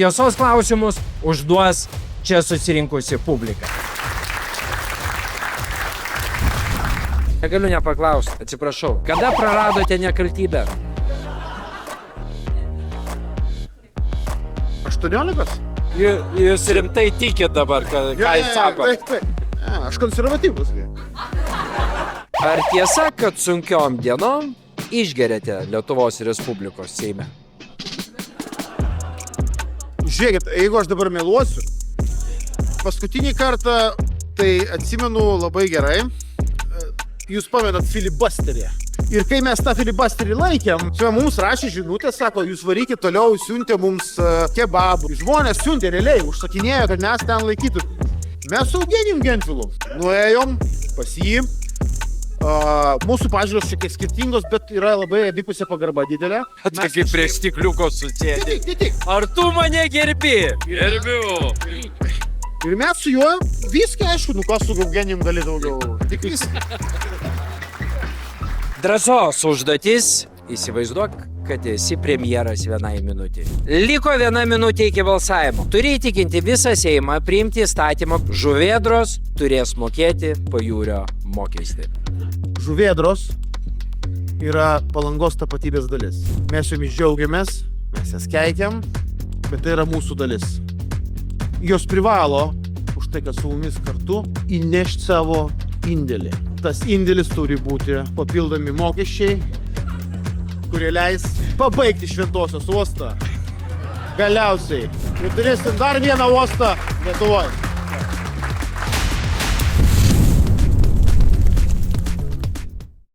Tiesos klausimus užduos čia susirinkusi publika. Negaliu nepaklausti, atsiprašau. Kada praradote nekaltybę? 18? Jūs rimtai tikit dabar, ką jis sako? Taip. Aš konservatyvus. Ar tiesa, kad sunkiom dienom išgeriate Lietuvos Respublikos Seime? Žiūrėkit, jeigu aš dabar meluosiu, paskutinį kartą, tai atsimenu labai gerai, jūs pamenat filibusterį. Ir kai mes tą filibusterį laikėm, mums rašė žinutę, sako, jūs varykit toliau, siuntė mums kebabų. Žmonės siuntė realiai, užsakinėjo, kad mes ten laikytume. Mes su Eugenijum Gentvilu nuėjom pas jį. Mūsų pažiūros šiek tiek skirtingos, bet yra labai abipusė pagarba didelė. Tai kaip prie stikliuko susėdė. Tik. Ar tu mane gerbi? Gerbiu. Ir mes su juo viską, aišku, ką su Eugenijum gali daugiau. Tik viską. Drąsos užduotis. Įsivaizduok, kad esi premjeras vienai minutį. Liko 1 minutė iki balsavimo. Turi įtikinti visą Seimą priimti įstatymą. Žuvėdros turės mokėti pajūrio mokestį. Žuvėdros yra Palangos tapatybės dalis. Mes jomis džiaugiamės, mes jas keikiam, bet tai yra mūsų dalis. Jos privalo, už tai, kad su mumis kartu, įnešti savo indėlį. Tas indėlis turi būti papildomi mokesčiai, kurie leis pabaigti Šventosios uostą. Galiausiai. Ir turėsim dar vieną uostą Lietuvoje.